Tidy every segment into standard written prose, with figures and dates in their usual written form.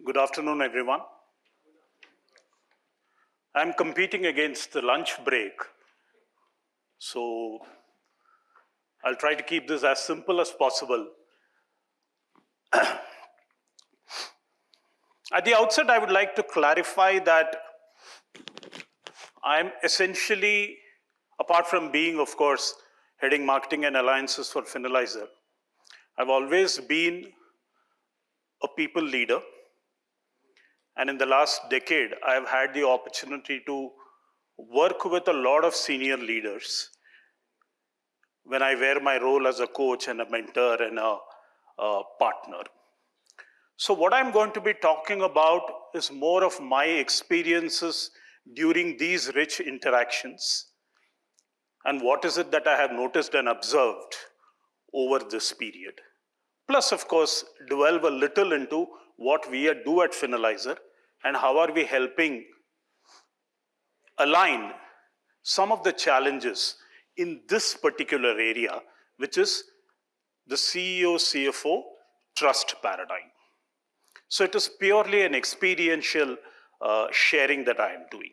Good afternoon, everyone. I'm competing against the lunch break, so I'll try to keep this as simple as possible. At the outset, I would like to clarify that I'm essentially, apart from being, of course, heading marketing and alliances for FinAlyzer, I've always been a people leader. And in the last decade, I've had the opportunity to work with a lot of senior leaders when I wear my role as a coach and a mentor and a partner. So what I'm going to be talking about is more of my experiences during these rich interactions and what is it that I have noticed and observed over this period. Plus, of course, delve a little into what we do at FinAlyzer and how are we helping align some of the challenges in this particular area, which is the CEO-CFO Trust paradigm. So it is purely an experiential sharing that I am doing.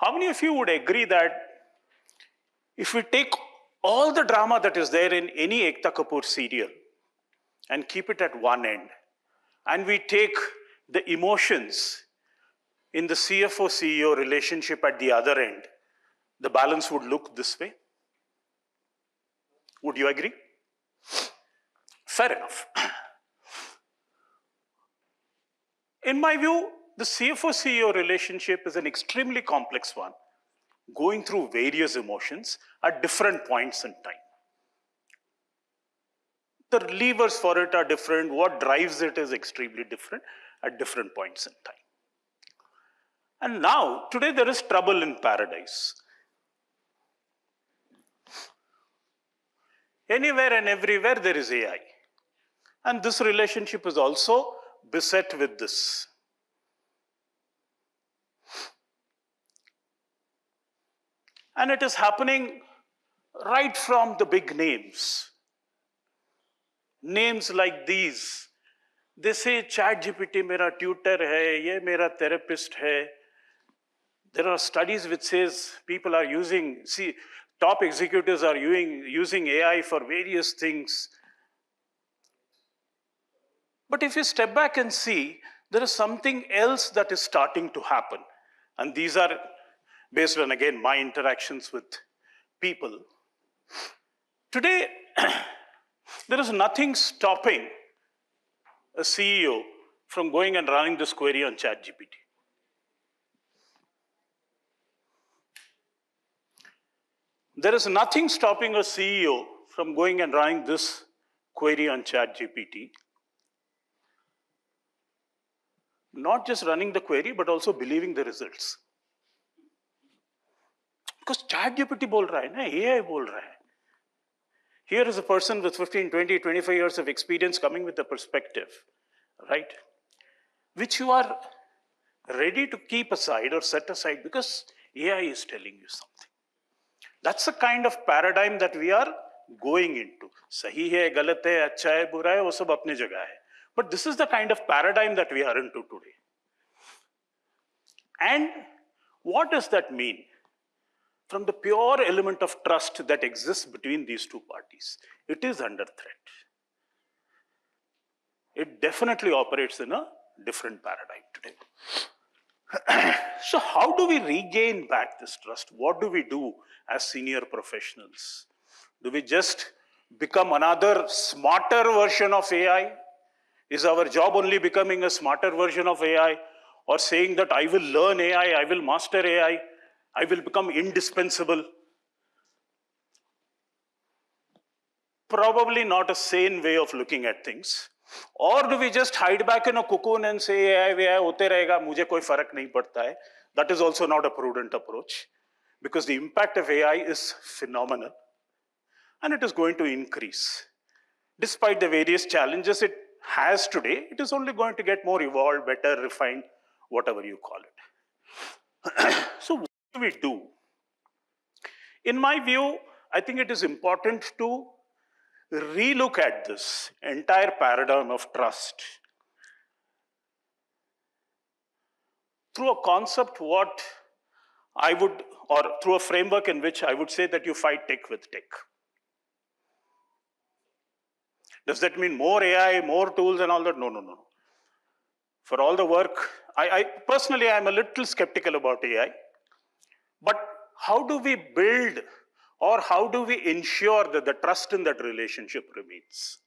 How many of you would agree that if we take all the drama that is there in any Ekta Kapoor serial and keep it at one end, and we take the emotions in the CFO-CEO relationship at the other end, the balance would look this way? Would you agree? Fair enough. In my view, the CFO-CEO relationship is an extremely complex one, going through various emotions at different points in time. The levers for it are different, what drives it is extremely different at different points in time. And now, today there is trouble in paradise. Anywhere and everywhere there is AI. And this relationship is also beset with this. And it is happening right from the big names. Names like these. They say, ChatGPT mera tutor hai, ye mera therapist hai. There are studies which says people are using, top executives are using AI for various things. But if you step back and see, there is something else that is starting to happen. And these are based on, again, my interactions with people. Today, there is nothing stopping a CEO from going and running this query on ChatGPT. There is nothing stopping a CEO from going and running this query on ChatGPT. Not just running the query, but also believing the results. Because ChatGPT bol raha hai na, AI bol raha hai. Here is a person with 15, 20, 25 years of experience coming with a perspective, right? Which you are ready to keep aside or set aside because AI is telling you something. That's the kind of paradigm that we are going into. Sahi hai, galat hai, acha hai, bura hai, wo sab apni jagah hai. But this is the kind of paradigm that we are into today. And what does that mean? From the pure element of trust that exists between these two parties, it is under threat. It definitely operates in a different paradigm today. So how do we regain back this trust? What do we do as senior professionals? Do we just become another smarter version of AI? Is our job only becoming a smarter version of AI? Or saying that I will learn AI, I will master AI, I will become indispensable? Probably not a sane way of looking at things. Or do we just hide back in a cocoon and say, AI hote rahega, mujhe koi farak nahi padta hai? That is also not a prudent approach, because the impact of AI is phenomenal and it is going to increase. Despite the various challenges it has today, it is only going to get more evolved, better, refined, whatever you call it. So what do we do? In my view, I think it is important to relook at this entire paradigm of trust through a concept what I would, or through a framework in which I would say that you fight tech with tech. Does that mean more AI, more tools and all that? No, no, no. For all the work, I personally, I'm a little skeptical about AI. But how do we build or how do we ensure that the trust in that relationship remains?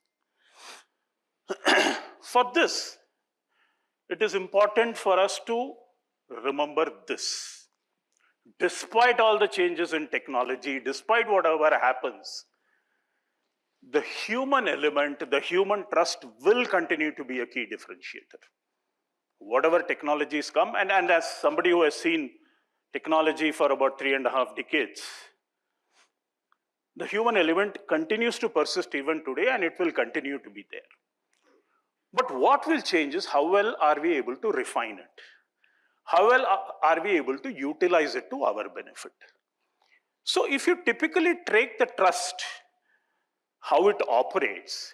For this, it is important for us to remember this. Despite all the changes in technology, despite whatever happens, the human element, the human trust will continue to be a key differentiator. Whatever technologies come, and as somebody who has seen technology for about 3.5 decades, the human element continues to persist even today and it will continue to be there. But what will change is how well are we able to refine it? How well are we able to utilize it to our benefit? So if you typically take the trust, how it operates,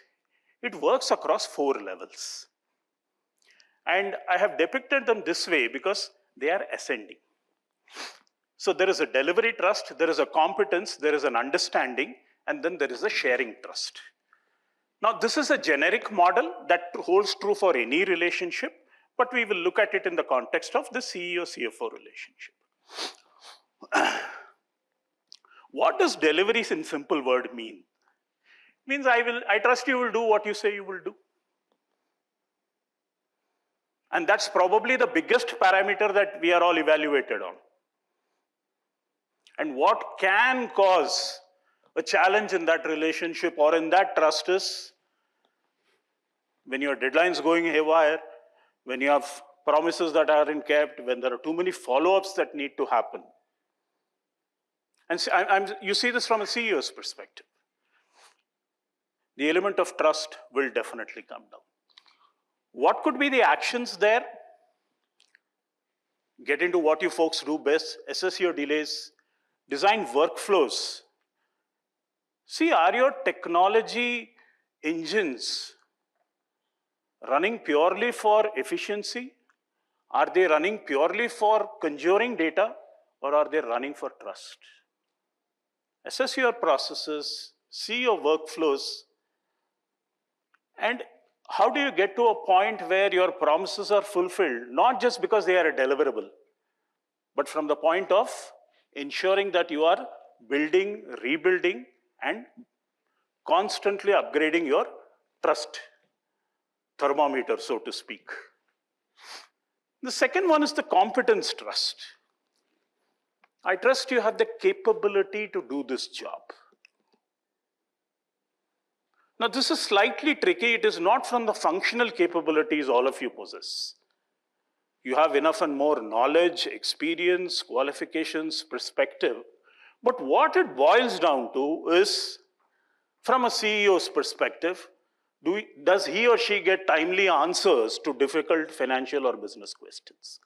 it works across 4 levels. And I have depicted them this way because they are ascending. So there is a delivery trust, there is a competence, there is an understanding, and then there is a sharing trust. Now this is a generic model that holds true for any relationship, but we will look at it in the context of the CEO-CFO relationship. What does delivery in simple word mean? It means I trust you will do what you say you will do. And that's probably the biggest parameter that we are all evaluated on. And what can cause a challenge in that relationship or in that trust is when your deadlines going haywire, when you have promises that aren't kept, when there are too many follow-ups that need to happen. And you see this from a CEO's perspective. The element of trust will definitely come down. What could be the actions there? Get into what you folks do best, assess your delays, design workflows. See, are your technology engines running purely for efficiency? Are they running purely for conjuring data, or are they running for trust? Assess your processes, see your workflows, and how do you get to a point where your promises are fulfilled, not just because they are a deliverable, but from the point of ensuring that you are building, rebuilding, and constantly upgrading your trust thermometer, so to speak. The second one is the competence trust. I trust you have the capability to do this job. Now, this is slightly tricky. It is not from the functional capabilities all of you possess. You have enough and more knowledge, experience, qualifications, perspective. But what it boils down to is, from a CEO's perspective, does he or she get timely answers to difficult financial or business questions?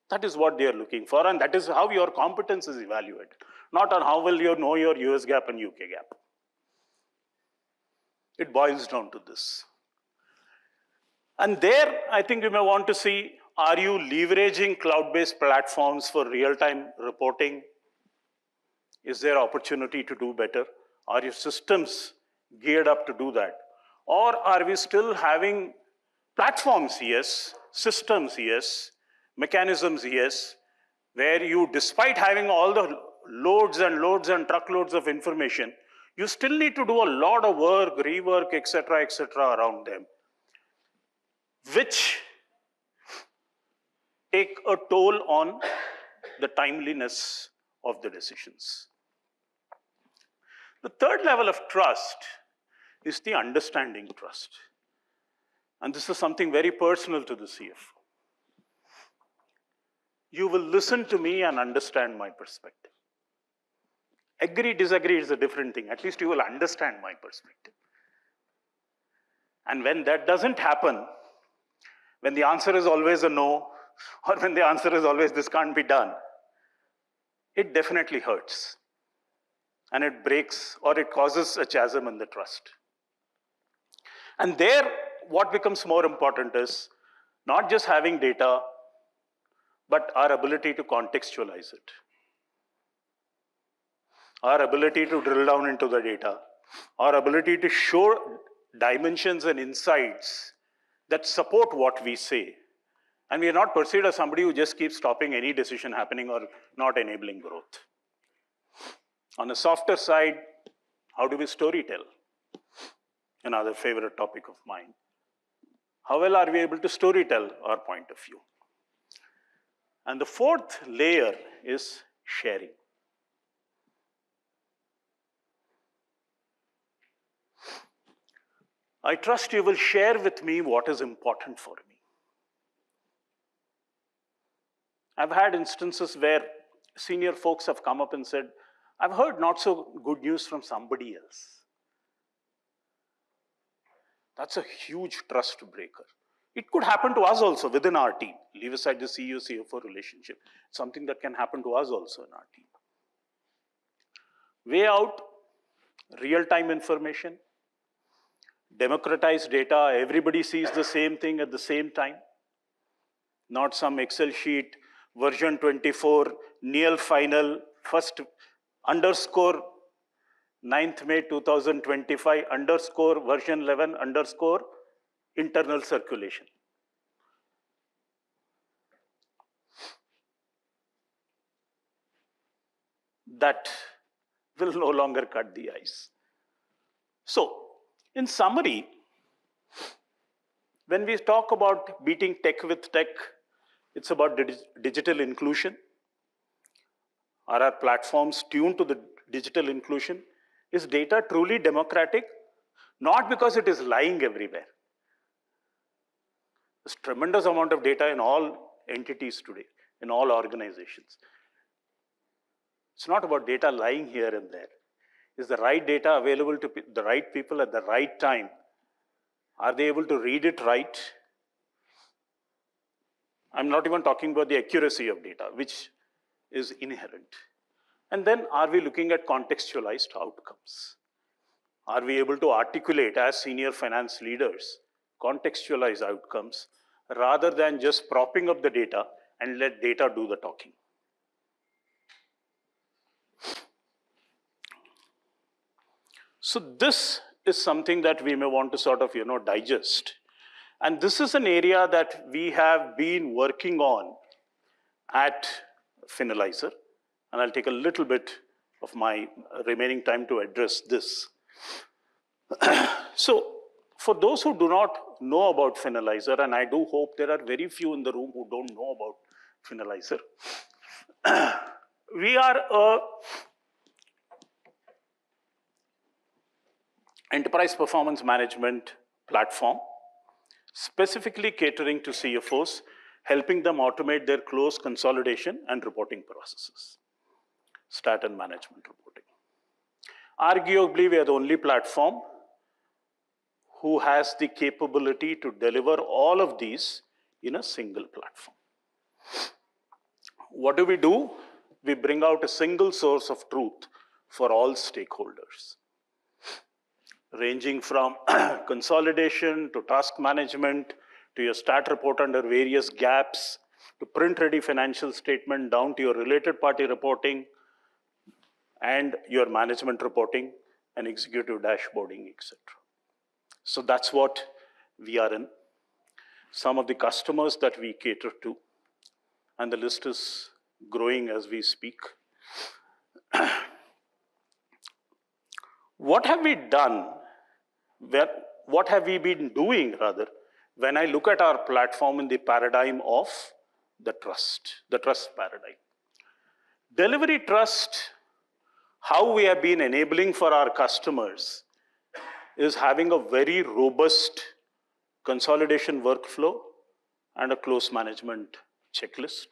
That is what they are looking for, and that is how your competence is evaluated, not on how well you know your US GAAP and UK GAAP. It boils down to this. And there, I think you may want to see, are you leveraging cloud-based platforms for real-time reporting? Is there opportunity to do better? Are your systems geared up to do that? Or are we still having platforms, yes, systems, yes, mechanisms, yes, where you, despite having all the loads and truckloads of information, you still need to do a lot of work, rework, etc., around them, which take a toll on the timeliness of the decisions. The third level of trust is the understanding trust. And this is something very personal to the CFO. You will listen to me and understand my perspective. Agree, disagree is a different thing. At least you will understand my perspective. And when that doesn't happen, when the answer is always a no, or when the answer is always this can't be done, it definitely hurts. And it breaks or it causes a chasm in the trust. And there, what becomes more important is not just having data, but our ability to contextualize it. Our ability to drill down into the data, our ability to show dimensions and insights that support what we say. And we are not perceived as somebody who just keeps stopping any decision happening or not enabling growth. On the softer side, how do we storytell? Another favorite topic of mine. How well are we able to storytell our point of view? And the fourth layer is sharing. I trust you will share with me what is important for me. I've had instances where senior folks have come up and said, I've heard not so good news from somebody else. That's a huge trust breaker. It could happen to us also within our team. Leave aside the CEO-CFO relationship. Something that can happen to us also in our team. Way out, real-time information, democratized data, everybody sees the same thing at the same time. Not some Excel sheet, version 24, near final, first underscore 9th May 2025 underscore version 11 underscore internal circulation. That will no longer cut the ice. So, in summary, when we talk about beating tech with tech, it's about digital inclusion. Are our platforms tuned to the digital inclusion? Is data truly democratic? Not because it is lying everywhere. There's a tremendous amount of data in all entities today, in all organizations. It's not about data lying here and there. Is the right data available to the right people at the right time? Are they able to read it right? I'm not even talking about the accuracy of data, which is inherent. And then are we looking at contextualized outcomes? Are we able to articulate as senior finance leaders contextualized outcomes rather than just propping up the data and let data do the talking? So this is something that we may want to sort of, digest. And this is an area that we have been working on at FinAlyzer. And I'll take a little bit of my remaining time to address this. So, for those who do not know about FinAlyzer, and I do hope there are very few in the room who don't know about FinAlyzer, we are a enterprise performance management platform, specifically catering to CFOs, helping them automate their close consolidation and reporting processes. Stat and management reporting. Arguably, we are the only platform who has the capability to deliver all of these in a single platform. What do? We bring out a single source of truth for all stakeholders, ranging from consolidation to task management to your stat report under various gaps to print-ready financial statement down to your related party reporting and your management reporting and executive dashboarding, etc. So that's what we are in. Some of the customers that we cater to, and the list is growing as we speak. What have we done? What have we been doing, rather, when I look at our platform in the paradigm of the trust paradigm? Delivery trust, how we have been enabling for our customers is having a very robust consolidation workflow and a close management checklist.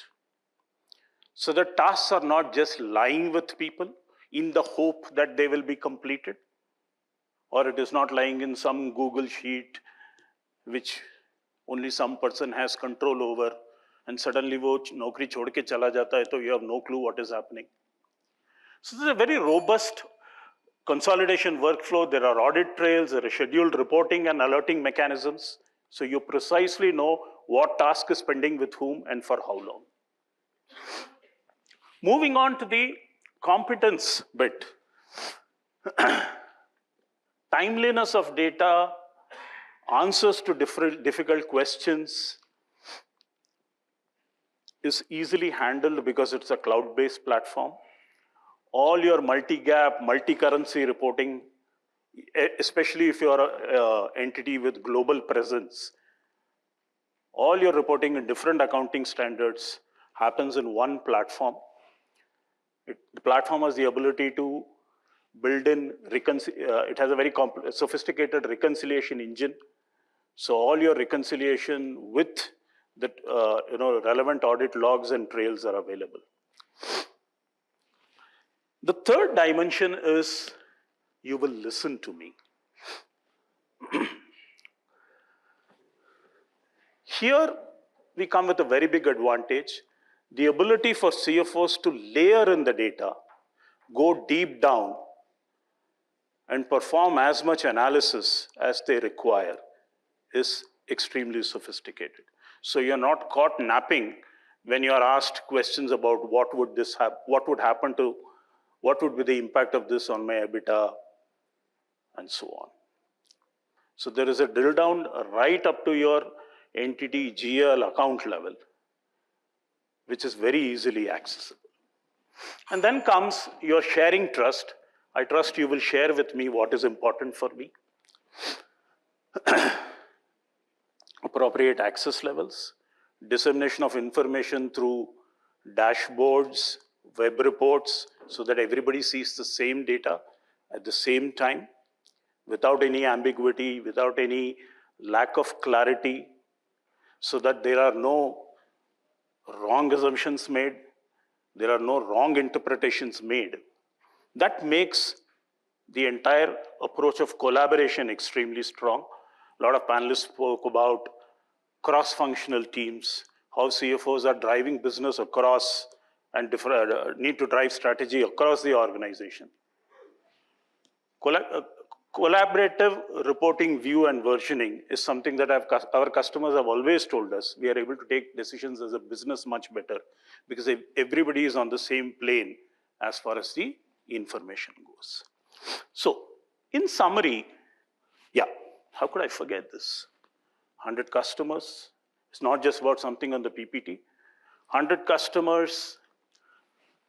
So the tasks are not just lying with people in the hope that they will be completed, or it is not lying in some Google sheet which only some person has control over, and suddenly wo naukri chhod ke chala jata hai, so you have no clue what is happening. So this is a very robust consolidation workflow, there are audit trails, there are scheduled reporting and alerting mechanisms. So you precisely know what task is pending with whom and for how long. Moving on to the competence bit. Timeliness of data, answers to difficult questions is easily handled because it's a cloud-based platform. All your multi-gap, multi-currency reporting, especially if you're an entity with global presence, all your reporting in different accounting standards happens in one platform. The platform has the ability to build in, it has a very sophisticated reconciliation engine. So all your reconciliation with the relevant audit logs and trails are available. The third dimension is you will listen to me. Here we come with a very big advantage, the ability for CFOs to layer in the data, go deep down, and perform as much analysis as they require is extremely sophisticated. So you're not caught napping when you are asked questions about what would be the impact of this on my EBITDA, and so on. So there is a drill down right up to your entity GL account level, which is very easily accessible. And then comes your sharing trust. I trust you will share with me what is important for me. Appropriate access levels, dissemination of information through dashboards, web reports, so that everybody sees the same data at the same time, without any ambiguity, without any lack of clarity, so that there are no wrong assumptions made, there are no wrong interpretations made. That makes the entire approach of collaboration extremely strong. A lot of panelists spoke about cross-functional teams, how CFOs are driving business across and need to drive strategy across the organization. Collaborative reporting, view, and versioning is something that our customers have always told us. We are able to take decisions as a business much better because everybody is on the same plane as far as the information goes. So, in summary, how could I forget this? 100 customers. It's not just about something on the PPT. 100 customers.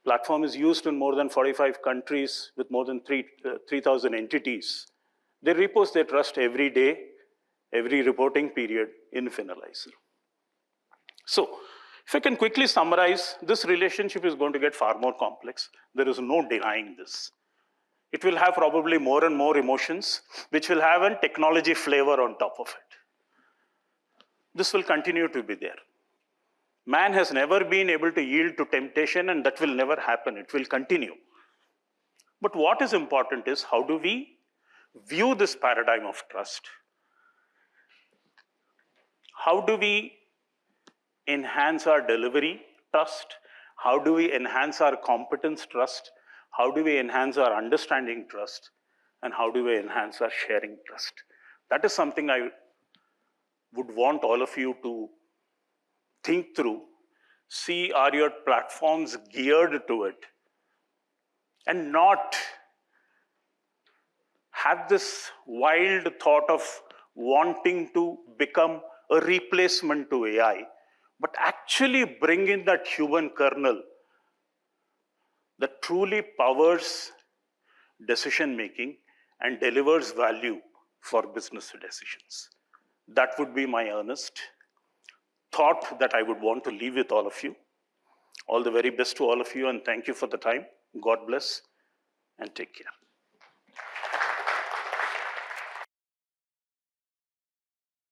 Platform is used in more than 45 countries with more than 3,000 entities. They repose their trust every day, every reporting period in FinAlyzer. So, if I can quickly summarize, this relationship is going to get far more complex. There is no denying this. It will have probably more and more emotions, which will have a technology flavor on top of it. This will continue to be there. Man has never been able to yield to temptation, and that will never happen. It will continue. But what is important is, how do we view this paradigm of trust? How do we enhance our delivery trust? How do we enhance our competence trust? How do we enhance our understanding trust? And how do we enhance our sharing trust? That is something I would want all of you to think through. See, are your platforms geared to it? And not have this wild thought of wanting to become a replacement to AI, but actually bring in that human kernel that truly powers decision making and delivers value for business decisions. That would be my earnest thought that I would want to leave with all of you. All the very best to all of you, and thank you for the time. God bless and take care.